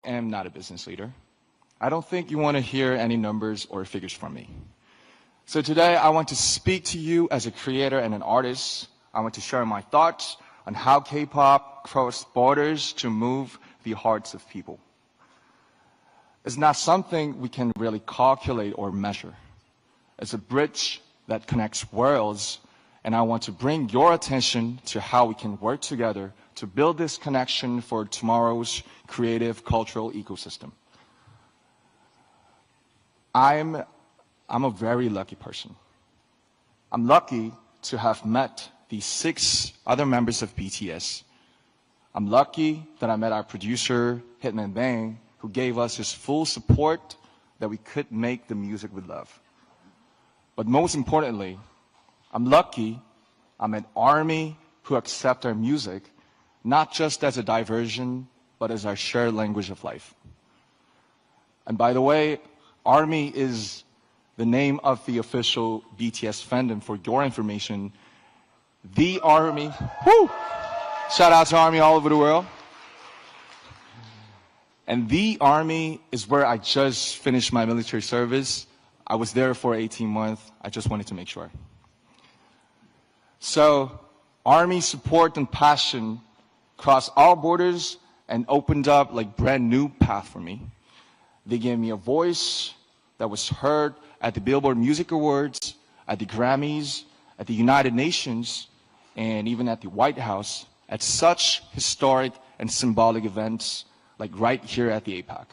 am not a business leader. I don't think you want to hear any numbers or figures from me. So today I want to speak to you as a creator and an artist. I want to share my thoughts on how K-pop crossed borders to move the hearts of people. It's not something we can really calculate or measure. It's a bridge that connects worlds, and I want to bring your attention to how we can work together to build this connection for tomorrow's creative cultural ecosystem. I'm a very lucky person. I'm lucky to have met the 6 other members of BTS. I'm lucky that I met our producer, Hitman Bang, who gave us his full support that we could make the music we love. But most importantly, I'm lucky I'm an ARMY who accept our music, not just as a diversion, but as our shared language of life. And by the way, ARMY is the name of the official BTS fandom. For your information, the ARMY, woo! Shout out to ARMY all over the world. And the ARMY is where I just finished my military service. I was there for 18 months. I just wanted to make sure. So, ARMY support and passion crossed all borders and opened up like brand new path for me. They gave me a voice that was heard at the Billboard Music Awards, at the Grammys, at the United Nations, and even at the White House, at such historic and symbolic events like right here at the APEC.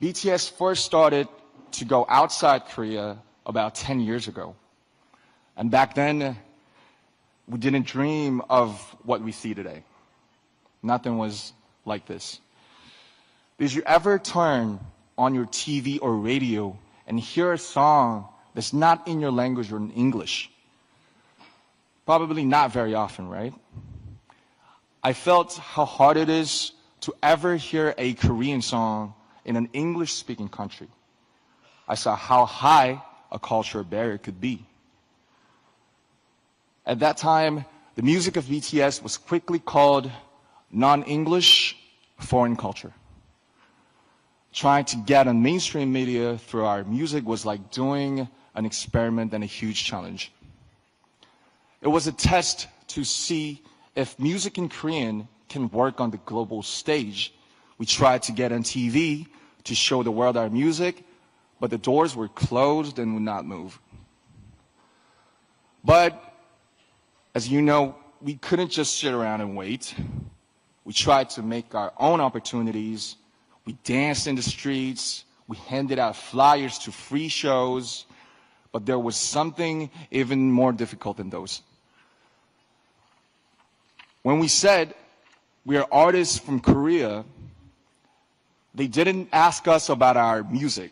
BTS first started to go outside Korea about 10 years ago. And back then, we didn't dream of what we see today. Nothing was like this. Did you ever turn on your TV or radio and hear a song that's not in your language or in English? Probably not very often, right? I felt how hard it is to ever hear a Korean song in an English-speaking country. I saw how high a cultural barrier could be. At that time, the music of BTS was quickly called non-English foreign culture. Trying to get on mainstream media through our music was like doing an experiment and a huge challenge. It was a test to see if music in Korean can work on the global stage. We tried to get on TV to show the world our music, but the doors were closed and would not move. But, as you know, we couldn't just sit around and wait. We tried to make our own opportunities. We danced in the streets. We handed out flyers to free shows. But there was something even more difficult than those. When we said we are artists from Korea, they didn't ask us about our music.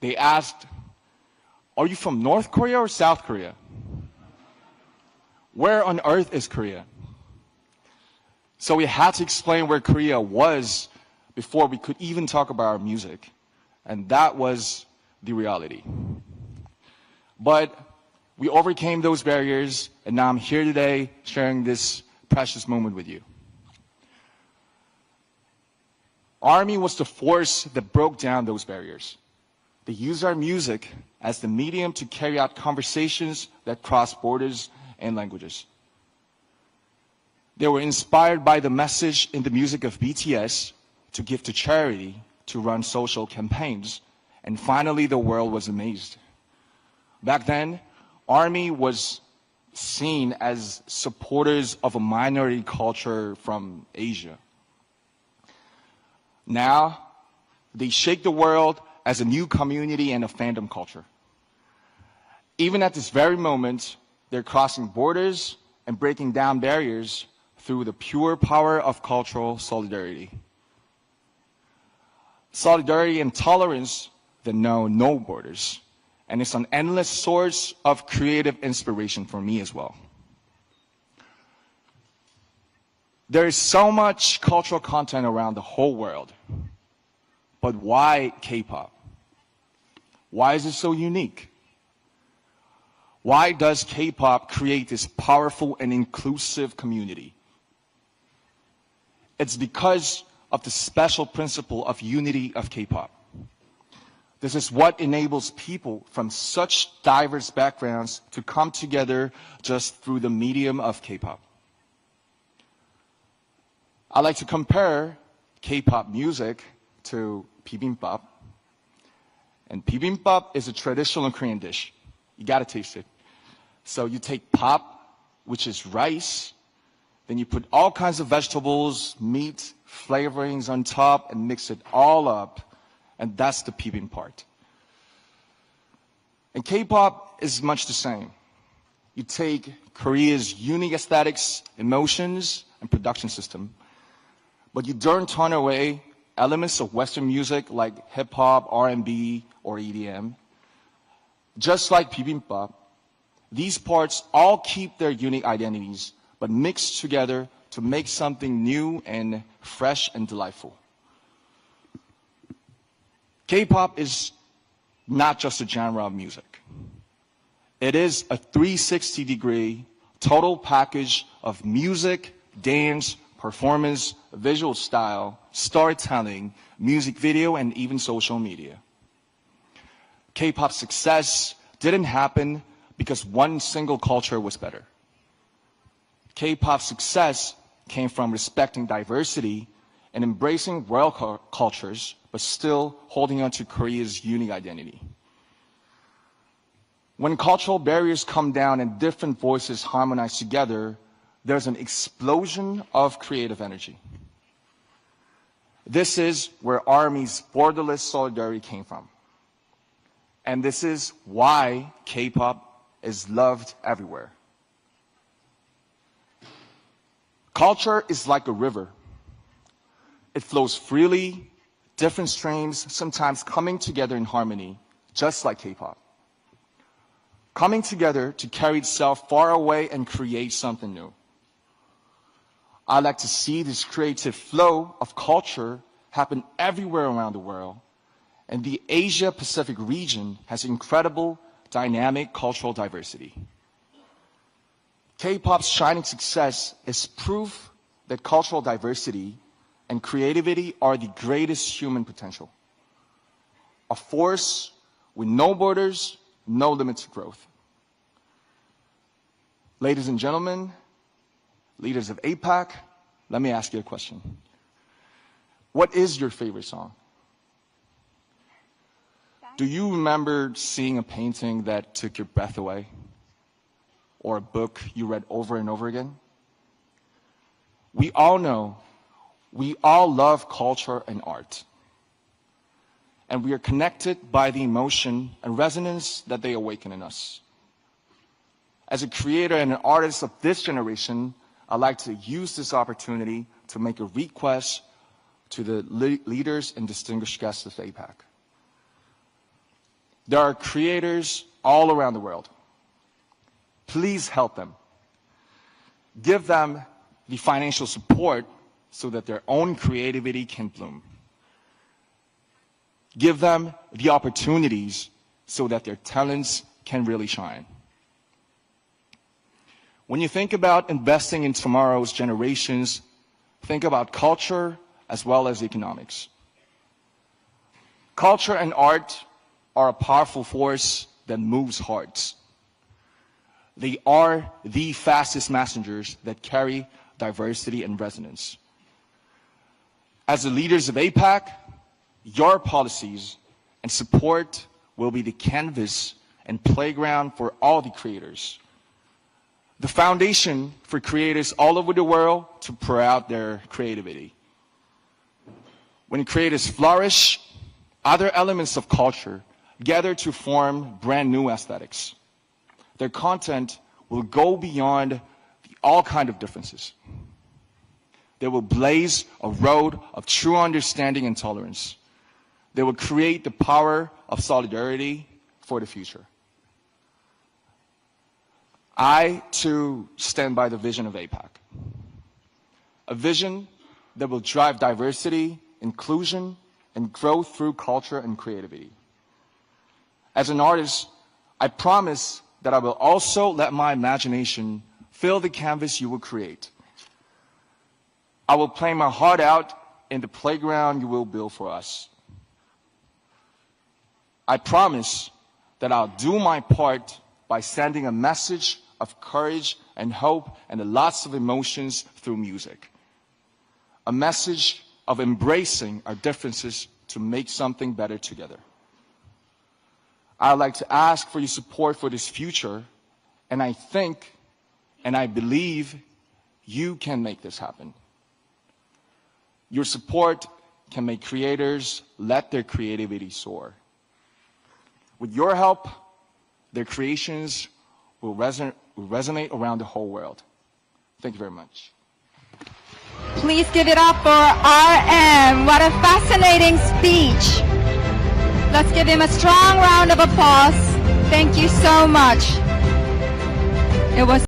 They asked, are you from North Korea or South Korea? Where on earth is Korea? So we had to explain where Korea was before we could even talk about our music. And that was the reality. But we overcame those barriers, and now I'm here today sharing this precious moment with you. ARMY was the force that broke down those barriers. They used our music as the medium to carry out conversations that cross borders and languages. They were inspired by the message in the music of BTS to give to charity, to run social campaigns, and finally the world was amazed. Back then, ARMY was seen as supporters of a minority culture from Asia. Now, they shake the world as a new community and a fandom culture. Even at this very moment, they're crossing borders and breaking down barriers through the pure power of cultural solidarity. Solidarity and tolerance that know no borders. And it's an endless source of creative inspiration for me as well. There is so much cultural content around the whole world. But why K-pop? Why is it so unique? Why does K-pop create this powerful and inclusive community? It's because of the special principle of unity of K-pop. This is what enables people from such diverse backgrounds to come together just through the medium of K-pop. I like to compare K-pop music to bibimbap. And bibimbap is a traditional Korean dish. You gotta taste it. So you take pop, which is rice, then you put all kinds of vegetables, meat, flavorings on top, and mix it all up. And that's the bibimbap part. And K-pop is much the same. You take Korea's unique aesthetics, emotions, and production system, but you don't turn away elements of Western music like hip-hop, R&B, or EDM. Just like bibimbap, these parts all keep their unique identities, but mix together to make something new and fresh and delightful. K-pop is not just a genre of music. It is a 360-degree total package of music, dance, performance, visual style, storytelling, music video, and even social media. K-pop's success didn't happen because one single culture was better. K-pop's success came from respecting diversity and embracing world cultures, but still holding on to Korea's unique identity. When cultural barriers come down and different voices harmonize together, there's an explosion of creative energy. This is where ARMY's borderless solidarity came from. And this is why K-pop is loved everywhere. Culture is like a river. It flows freely, different streams, sometimes coming together in harmony, just like K-pop. Coming together to carry itself far away and create something new. I like to see this creative flow of culture happen everywhere around the world, and the Asia-Pacific region has incredible, dynamic cultural diversity. K-pop's shining success is proof that cultural diversity and creativity are the greatest human potential. A force with no borders, no limit to growth. Ladies and gentlemen, leaders of APEC, let me ask you a question. What is your favorite song? Do you remember seeing a painting that took your breath away? Or a book you read over and over again? We all know, we all love culture and art. And we are connected by the emotion and resonance that they awaken in us. As a creator and an artist of this generation, I'd like to use this opportunity to make a request to the leaders and distinguished guests of APEC. There are creators all around the world. Please help them. Give them the financial support so that their own creativity can bloom. Give them the opportunities so that their talents can really shine. When you think about investing in tomorrow's generations, think about culture as well as economics. Culture and art are a powerful force that moves hearts. They are the fastest messengers that carry diversity and resonance. As the leaders of APEC, your policies and support will be the canvas and playground for all the creators. The foundation for creators all over the world to pour out their creativity. When creators flourish, other elements of culture gather to form brand new aesthetics. Their content will go beyond all kinds of differences. They will blaze a road of true understanding and tolerance. They will create the power of solidarity for the future. I, too, stand by the vision of APEC. A vision that will drive diversity, inclusion, and growth through culture and creativity. As an artist, I promise that I will also let my imagination fill the canvas you will create. I will play my heart out in the playground you will build for us. I promise that I'll do my part by sending a message of courage and hope and lots of emotions through music. A message of embracing our differences to make something better together. I'd like to ask for your support for this future, and I think and I believe you can make this happen. Your support can make creators let their creativity soar. With your help, their creations will resonate around the whole world. Thank you very much. Please give it up for RM. What a fascinating speech. Let's give him a strong round of applause. Thank you so much. It was